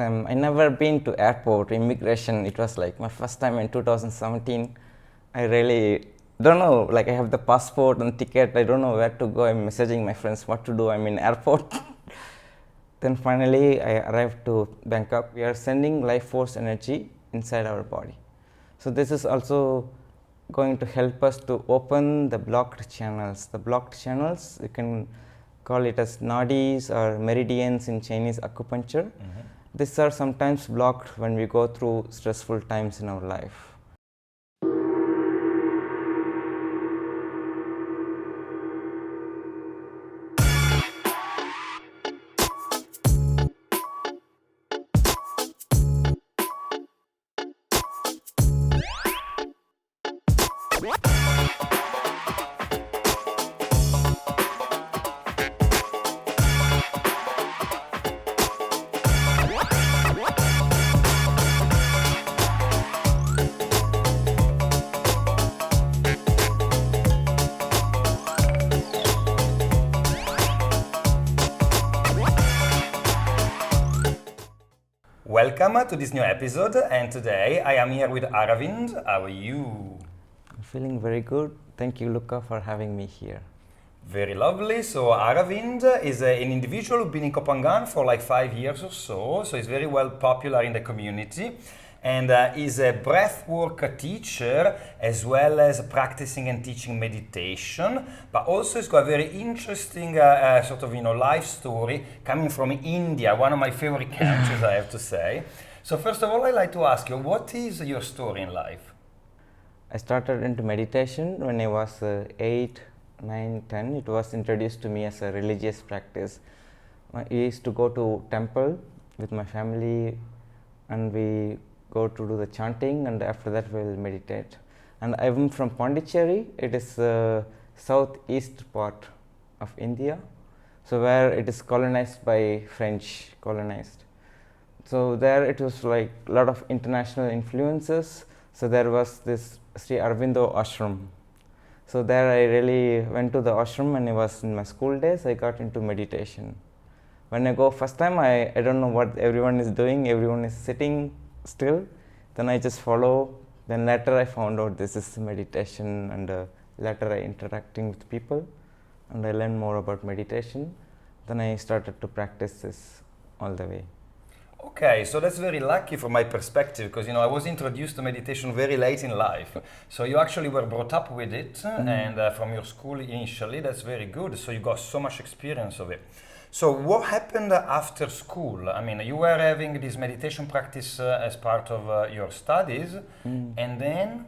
I never been to airport, immigration. It was like my first time in 2017. I really don't know, like I have the passport and ticket. I don't know where to go. I'm messaging my friends what to do. I'm in airport. Then finally I arrived to Bangkok. We are sending life force energy inside our body. So this is also going to help us to open the blocked channels. The blocked channels, you can call it as nadis or meridians in Chinese acupuncture. Mm-hmm. These are sometimes blocked when we go through stressful times in our life. Welcome to this new episode, and today I am here with Aravind. How are you? I'm feeling very good. Thank you, Luca, for having me here. Very lovely. So Aravind is an individual who's been in Koh Phangan for like 5 years or so he's very well popular in the community, and is a breathwork teacher as well as practicing and teaching meditation, but also he's got a very interesting life story coming from India, one of my favorite countries I have to say. So first of all, I'd like to ask you, what is your story in life? I started into meditation when I was 8, 9, 10. It was introduced to me as a religious practice. I used to go to temple with my family, and we go to do the chanting, and after that we'll meditate. And I'm from Pondicherry. It is southeast part of India, so where it is colonized by French colonized. So there it was like a lot of international influences. So there was this Sri Aurovindo ashram. So there I really went to the ashram when I was in my school days. I got into meditation. When I go first time, I don't know what everyone is doing. Everyone is sitting still. Then I just follow. Then later I found out this is meditation, and later I interacting with people, and I learned more about meditation. Then I started to practice this all the way. Okay, so that's very lucky from my perspective, because I was introduced to meditation very late in life. So you actually were brought up with it, and from your school initially. That's very good. So you got so much experience of it. So what happened after school? I mean, you were having this meditation practice as part of your studies, and then?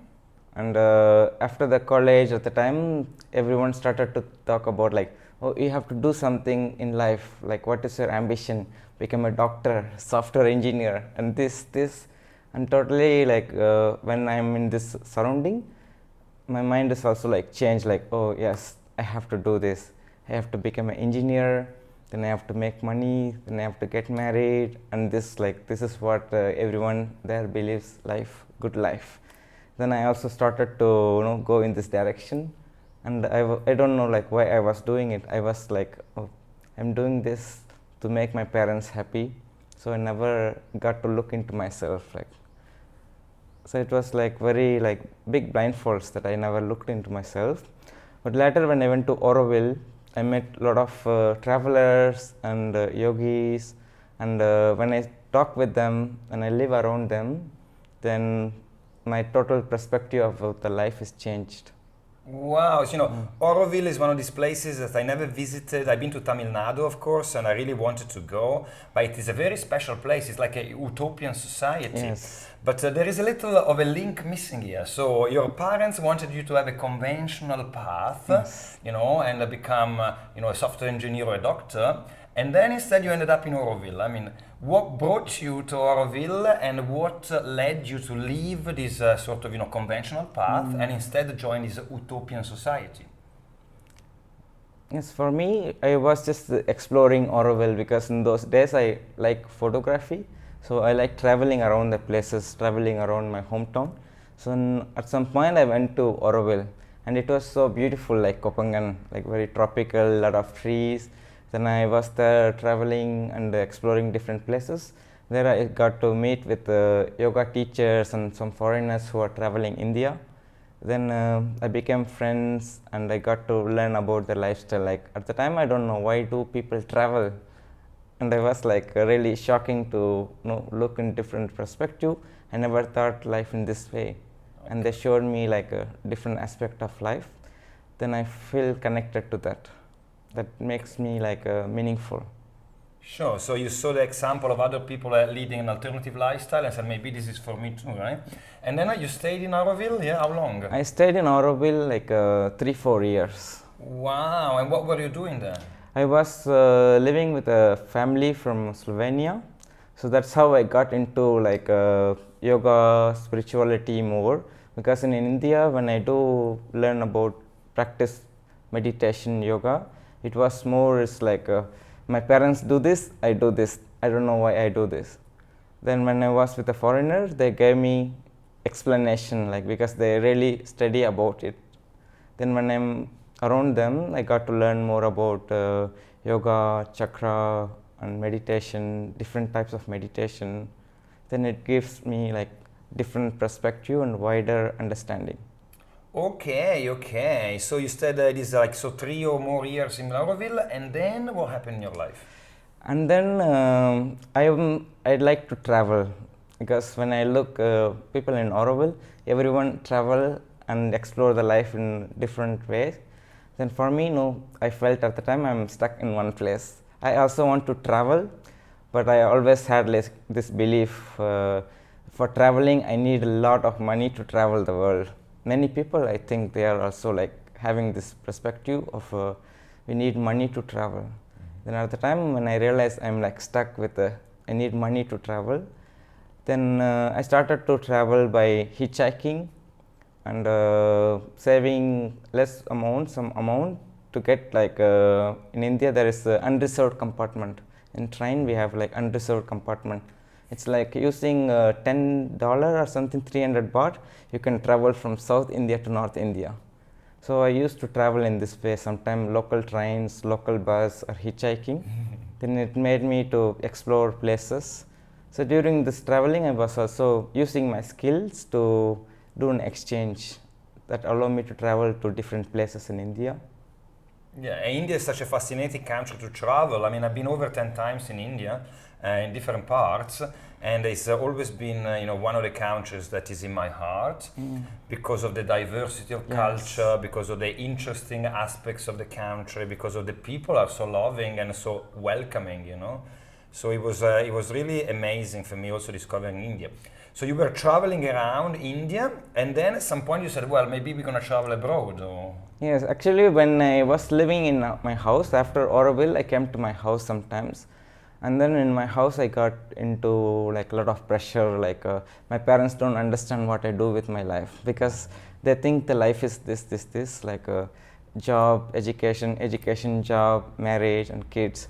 And after the college, at the time, everyone started to talk about like, oh, you have to do something in life. Like, what is your ambition? Become a doctor, software engineer, and this, and totally like when I'm in this surrounding, my mind is also like changed. Like, oh yes, I have to do this. I have to become an engineer. Then I have to make money. Then I have to get married, and this is what everyone there believes life, good life. Then I also started to go in this direction, and I don't know like why I was doing it. I was like, oh, I'm doing this to make my parents happy. So I never got to look into myself. So it was like very like big blindfolds that I never looked into myself. But later when I went to Auroville, I met a lot of travelers and yogis, and when I talk with them and I live around them, then my total perspective of the life is changed. Wow, so Auroville is one of these places that I never visited. I've been to Tamil Nadu, of course, and I really wanted to go, but it is a very special place. It's like a utopian society. Yes. But there is a little of a link missing here. So your parents wanted you to have a conventional path, yes, and become, a software engineer or a doctor. And then instead you ended up in Auroville. I mean, what brought you to Auroville, and what led you to leave this conventional path and instead join this utopian society? Yes, for me, I was just exploring Auroville because in those days I like photography. So I like traveling around the places, traveling around my hometown. So at some point I went to Auroville, and it was so beautiful, like Koh Phangan, like very tropical, lot of trees. Then I was there traveling and exploring different places. There I got to meet with yoga teachers and some foreigners who are traveling India. Then I became friends and I got to learn about the lifestyle. Like at the time I don't know why do people travel, and I was like really shocking to look in different perspective. I never thought life in this way, and they showed me like a different aspect of life. Then I feel connected to that. That makes me like meaningful. Sure. So you saw the example of other people leading an alternative lifestyle and said, maybe this is for me too, right? And then you stayed in Auroville, yeah? How long? I stayed in Auroville like 3-4 years. Wow. And what were you doing there? I was living with a family from Slovenia, so that's how I got into like yoga, spirituality more. Because in India, when I do learn about practice meditation, yoga, it was more it's like my parents do this, I do this. I don't know why I do this. Then when I was with a foreigner, they gave me explanation, like because they really study about it. Then when I'm around them, I got to learn more about yoga, chakra, and meditation, different types of meditation. Then it gives me like different perspective and wider understanding. Okay. So you stayed this like 3 or more years in Auroville, and then what happened in your life? And then I'd like to travel, because when I look people in Auroville, everyone travel and explore the life in different ways. Then for me, no, I felt at the time I'm stuck in one place. I also want to travel, but I always had this belief for traveling I need a lot of money to travel the world. Many people, I think they are also like having this perspective of we need money to travel. Then at the time when I realized I'm like stuck with I need money to travel, then I started to travel by hitchhiking and saving some amount to get like in India there is unreserved compartment. In train we have like unreserved compartment. It's like using $10 or something, 300 baht, you can travel from South India to North India. So I used to travel in this way, sometimes local trains, local bus, or hitchhiking. Then it made me to explore places. So during this traveling, I was also using my skills to do an exchange that allowed me to travel to different places in India. Yeah, India is such a fascinating country to travel. I mean, I've been over 10 times in India, in different parts, and it's always been, one of the countries that is in my heart because of the diversity of culture, because of the interesting aspects of the country, because of the people are so loving and so welcoming, So it was really amazing for me also discovering India. So you were traveling around India, and then at some point you said, well, maybe we're going to travel abroad. Or... Yes, actually when I was living in my house, after Auroville, I came to my house sometimes. And then in my house, I got into like a lot of pressure, like my parents don't understand what I do with my life, because they think the life is this, like job, education, job, marriage, and kids.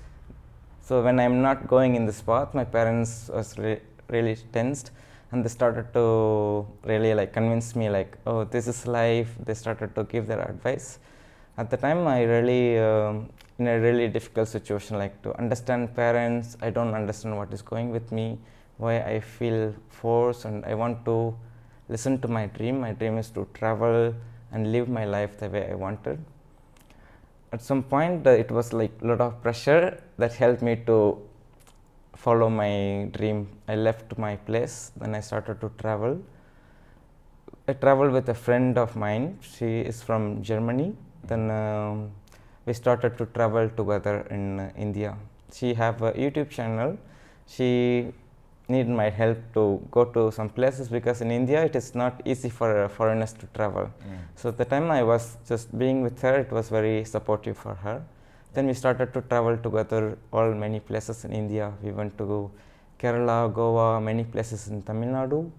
So when I'm not going in this path, my parents was really tensed, and they started to really like convince me like, oh, this is life. They started to give their advice. At the time, I really in a really difficult situation, like to understand parents. I don't understand what is going with me, why I feel forced, and I want to listen to my dream. My dream is to travel and live my life the way I wanted. At some point, it was like a lot of pressure that helped me to follow my dream. I left my place, then I started to travel. I traveled with a friend of mine. She is from Germany. Then we started to travel together in India. She have a YouTube channel. She needed my help to go to some places, because in India it is not easy for foreigners to travel. So at the time I was just being with her, it was very supportive for her. Then we started to travel together many places in India. We went to Kerala, Goa, many places in Tamil Nadu.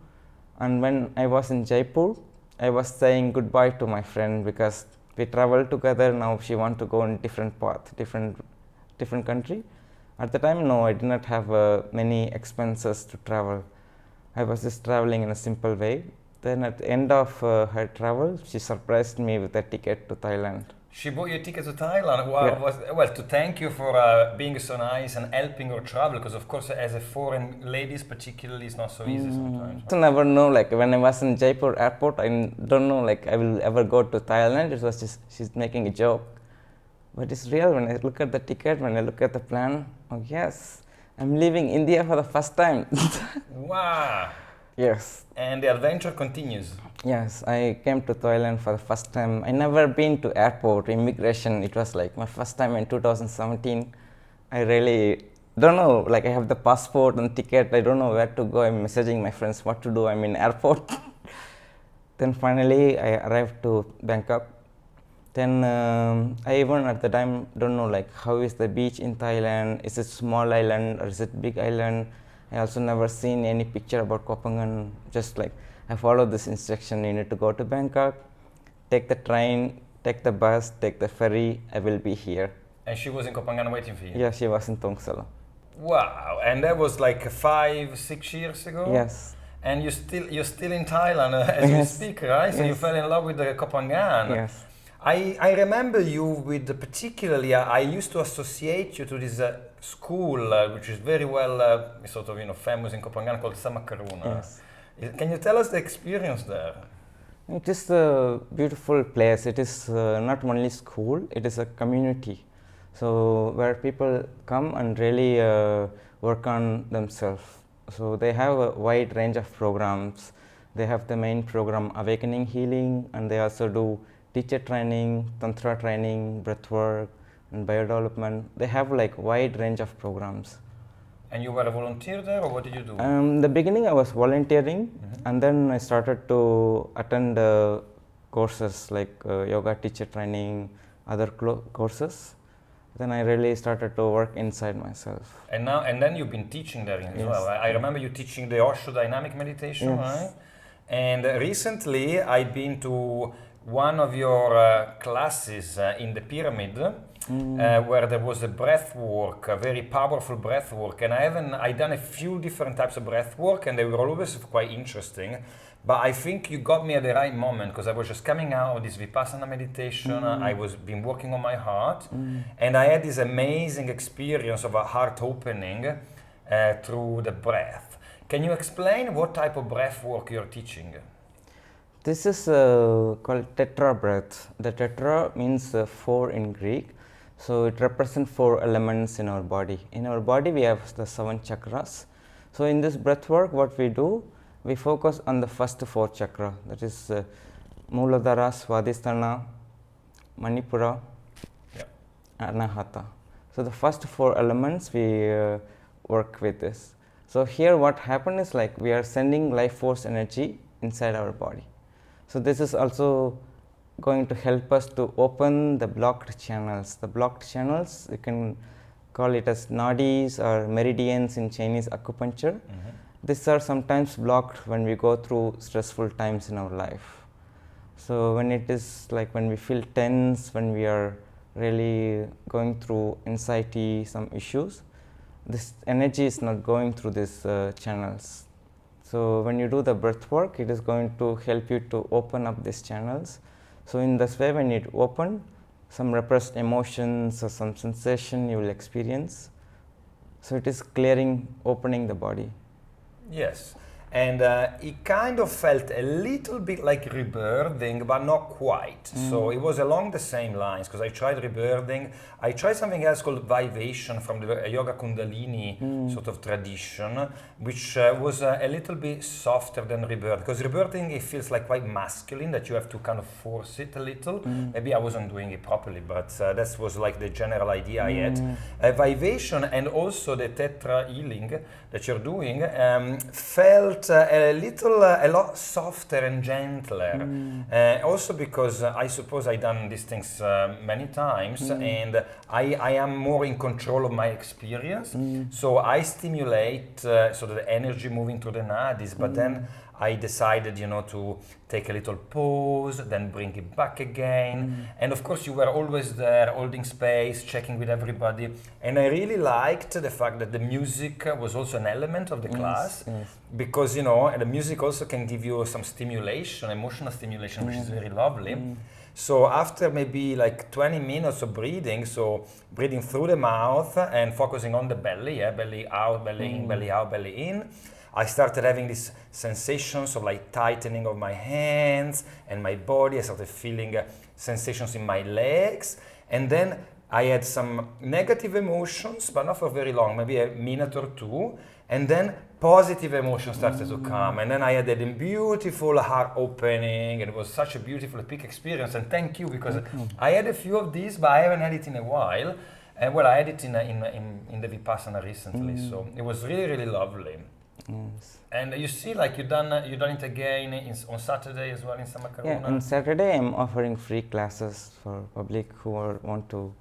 And when I was in Jaipur, I was saying goodbye to my friend, because we traveled together. Now she wants to go in different path, different country. At the time, no, I did not have many expenses to travel. I was just traveling in a simple way. Then at the end of her travel, she surprised me with a ticket to Thailand. She bought you a ticket to Thailand. Wow, Yeah. well, to thank you for being so nice and helping her travel, because of course, as a foreign ladies, particularly, it's not so easy sometimes. So never know, like when I was in Jaipur airport, I don't know like I will ever go to Thailand. It was just she's making a joke, but it's real when I look at the ticket, when I look at the plan. Oh yes, I'm leaving India for the first time. Wow. Yes. And the adventure continues. Yes, I came to Thailand for the first time. I never been to airport, immigration. It was like my first time in 2017. I really don't know, like I have the passport and ticket. I don't know where to go. I'm messaging my friends what to do. I'm in airport. Then finally I arrived to Bangkok. Then I even at the time don't know like how is the beach in Thailand. Is it small island or is it big island? I also never seen any picture about Koh Phangan. Just like I followed this instruction. You need to go to Bangkok, take the train, take the bus, take the ferry. I will be here. And she was in Koh Phangan waiting for you? Yeah, she was in Tongsala. Wow, and that was like 5-6 years ago? Yes. And you're still in Thailand as we speak, right? So you fell in love with the Koh Phangan. Yes. I remember you with particularly, I used to associate you to this school, which is very well sort of, famous in Koh Phangan, called Samakaruna. Yes. Can you tell us the experience there? It is a beautiful place. It is not only school, it is a community. So where people come and really work on themselves. So they have a wide range of programs. They have the main program Awakening Healing, and they also do teacher training, tantra training, breathwork, and biodevelopment. They have like wide range of programs. And you were a volunteer there, or what did you do? In the beginning I was volunteering, and then I started to attend courses like yoga teacher training, other courses. Then I really started to work inside myself. And then you've been teaching there as well. I remember you teaching the Osho dynamic meditation, right? And recently I've been to one of your classes in the pyramid, where there was a breath work, a very powerful breath work. And I done a few different types of breath work, and they were always quite interesting. But I think you got me at the right moment, because I was just coming out of this Vipassana meditation. I was been working on my heart, and I had this amazing experience of a heart opening through the breath. Can you explain what type of breath work you're teaching? This is called tetra breath. The tetra means 4 in Greek. So it represents 4 elements in our body. In our body we have the 7 chakras. So in this breath work, what we do, we focus on the first 4 chakra, that is Muladhara, Swadhisthana, Manipura, Anahata. So the first 4 elements we work with this. So here what happened is like we are sending life force energy inside our body. So this is also going to help us to open the blocked channels. The blocked channels, you can call it as nadis or meridians in Chinese acupuncture. These are sometimes blocked when we go through stressful times in our life. So when it is like when we feel tense, when we are really going through anxiety, some issues, this energy is not going through these channels. So when you do the breath work, it is going to help you to open up these channels. So in this way, when it open, some repressed emotions or some sensation you will experience. So it is clearing, opening the body. Yes, and it kind of felt a little bit like rebirthing, but not quite. So it was along the same lines, because I tried rebirthing. I tried something else called vivation from the yoga kundalini sort of tradition, which was a little bit softer than rebirth. Because rebirthing, it feels like quite masculine, that you have to kind of force it a little. Maybe I wasn't doing it properly, but that was like the general idea I had. Vivation and also the tetra healing that you're doing felt a lot softer and gentler. Also because I suppose I've done these things many times, and I am more in control of my experience. So I stimulate so the energy moving through the nadis, but then I decided, to take a little pause, then bring it back again. And of course, you were always there, holding space, checking with everybody. And I really liked the fact that the music was also an element of the class, because, the music also can give you some stimulation, emotional stimulation, which is very lovely. So after maybe like 20 minutes of breathing, so breathing through the mouth and focusing on the belly, belly out, belly in, belly out, belly in, I started having these sensations of like tightening of my hands and my body. I started feeling sensations in my legs, and then I had some negative emotions, but not for very long, maybe a minute or two, and then positive emotions started to come, and then I had a beautiful heart opening, and it was such a beautiful epic experience. And thank you, because I had a few of these, but I haven't had it in a while. And well, I had it in the Vipassana recently, so it was really, really lovely. Yes. And you see, like you done it again on Saturday as well in Samakaruna. Yeah, on Saturday I'm offering free classes for public who want to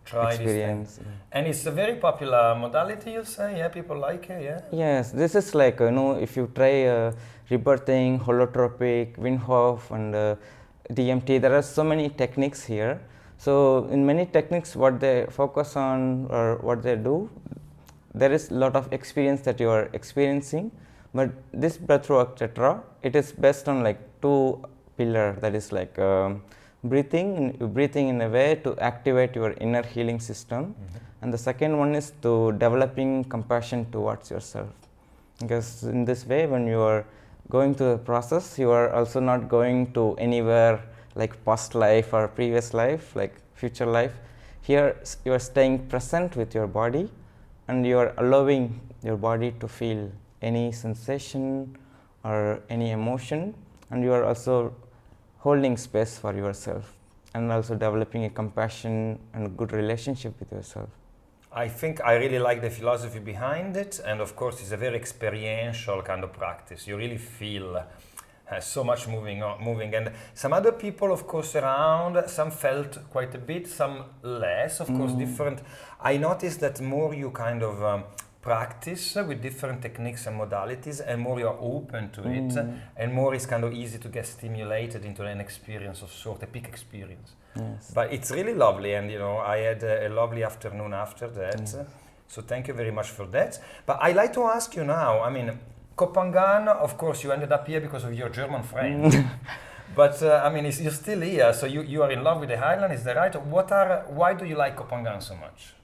Try experience. this thing. And it's a very popular modality, you say? Yeah, people like it, yeah? Yes, this is like, if you try rebirthing, holotropic, Wim and DMT, there are so many techniques here. So in many techniques, what they focus on or what they do, there is a lot of experience that you are experiencing. But this breathwork tetra, it is based on like two pillars, that is like breathing in a way to activate your inner healing system, and the second one is to developing compassion towards yourself, because in this way when you are going through the process, you are also not going to anywhere like past life or previous life, like future life. Here you are staying present with your body, and you are allowing your body to feel any sensation or any emotion, and you are also holding space for yourself and also developing a compassion and a good relationship with yourself. I think I really like the philosophy behind it, and of course it's a very experiential kind of practice. You really feel so much moving, and some other people, of course, around, some felt quite a bit, some less, of course, different. I noticed that more you kind of practice with different techniques and modalities, and more you're open to it, and more it's kind of easy to get stimulated into an experience of sort, a peak experience. Yes. But it's really lovely, and I had a lovely afternoon after that. So thank you very much for that. But I'd like to ask you now, I mean, Koh Phangan, of course, you ended up here because of your German friend. But I mean, you're still here, so you are in love with the island, is that right? Why do you like Koh Phangan so much?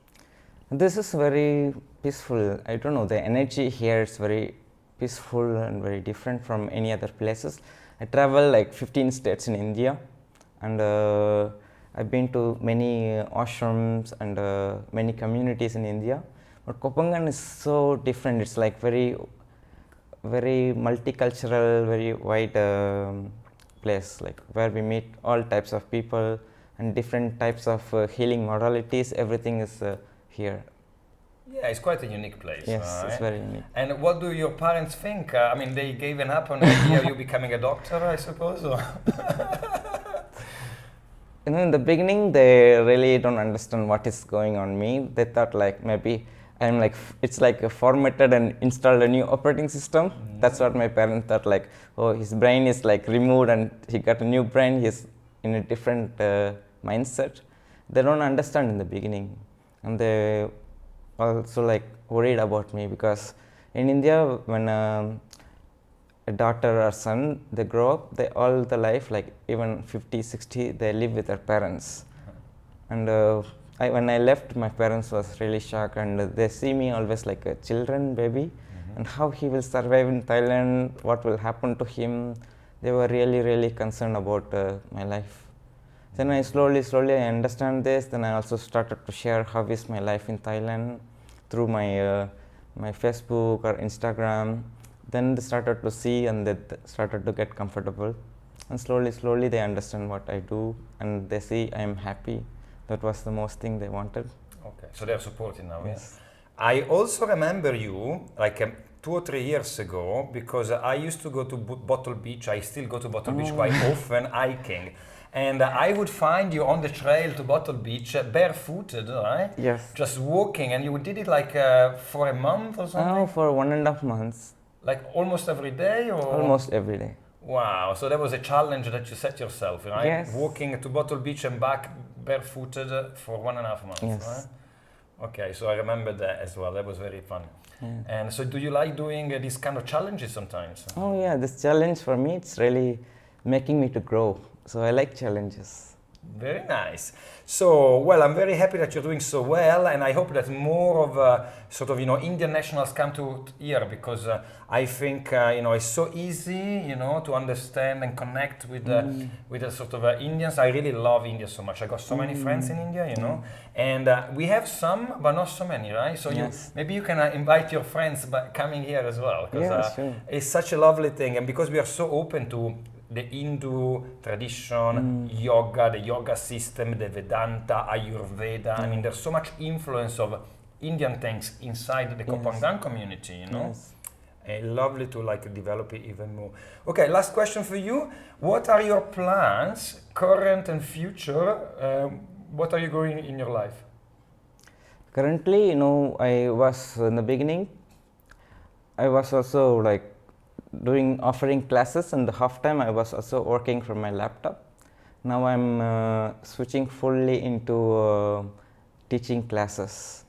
This is very peaceful. I don't know, the energy here is very peaceful and very different from any other places. I travel like 15 states in India, and I've been to many ashrams and many communities in India. But Koh Phangan is so different. It's like very multicultural, very wide place, like where we meet all types of people and different types of healing modalities. Everything is here. Yeah, it's quite a unique place. Yes, right? It's very unique. And what do your parents think? I mean, they gave up on the idea of you becoming a doctor, I suppose? Or? In the beginning, they really don't understand what is going on me. They thought like maybe I'm like, it's like a formatted and installed a new operating system. That's what my parents thought, like, oh, his brain is like removed and he got a new brain, he's in a different mindset. They don't understand in the beginning. And they also like worried about me, because in India, when a daughter or son, they grow up, they all the life, like even 50, 60, they live with their parents. And when I left, my parents was really shocked, and they see me always like a children baby, and how he will survive in Thailand, what will happen to him. They were really, really concerned about my life. Then I slowly I understand this. Then I also started to share how is my life in Thailand through my my Facebook or Instagram. Then they started to see, and they started to get comfortable. And slowly they understand what I do, and they see I am happy. That was the most thing they wanted. Okay, so they're supporting now. Yes. Yeah. I also remember you like 2 or 3 years ago, because I used to go to Bottle Beach. I still go to Bottle Beach quite often hiking. And I would find you on the trail to Bottle Beach, barefooted, right? Yes. Just walking, and you did it like for a month or something? Oh, for 1.5 months. Like almost every day? Or? Almost every day. Wow, so that was a challenge that you set yourself, right? Yes. Walking to Bottle Beach and back barefooted for 1.5 months, yes. Right? Okay, so I remember that as well. That was very fun. Yeah. And so do you like doing these kind of challenges sometimes? Oh yeah, this challenge for me, it's really making me to grow. So I like challenges. Very nice. So, well, I'm very happy that you're doing so well, and I hope that more of sort of Indian nationals come to here, because I think it's so easy to understand and connect with the sort of Indians. I really love India so much. I got so many friends in India, and we have some, but not so many, right? So maybe you can invite your friends by coming here as well, because sure. it's such a lovely thing, and because we are so open to the Hindu tradition, yoga, the yoga system, the Vedanta, Ayurveda. I mean, there's so much influence of Indian things inside the Koh Phangan community, lovely to develop it even more. Okay, last question for you. What are your plans, current and future? What are you going in your life? Currently, I was in the beginning, I was also offering classes, and the half time I was also working from my laptop. Now I'm switching fully into teaching classes.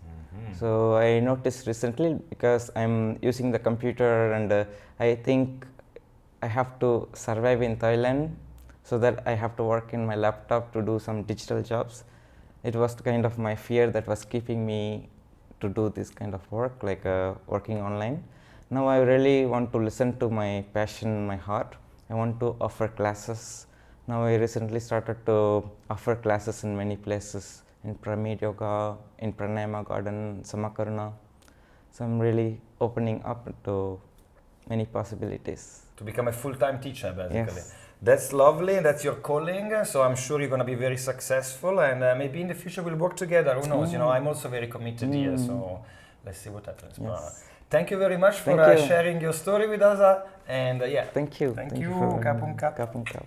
So I noticed recently, because I'm using the computer, and I think I have to survive in Thailand, so that I have to work in my laptop to do some digital jobs. It was kind of my fear that was keeping me to do this kind of work, working online. Now I really want to listen to my passion, my heart. I want to offer classes. Now I recently started to offer classes in many places, in Pyramid Yoga, in Pranayama Garden, Samakaruna. So I'm really opening up to many possibilities. To become a full-time teacher, basically. Yes. That's lovely, that's your calling, so I'm sure you're going to be very successful, and maybe in the future we'll work together, who knows, I'm also very committed here, so let's see what happens. Yes. Thank you very much for sharing your story with us, and Thank you. Thank you. For Kapun kap. Kapun kap.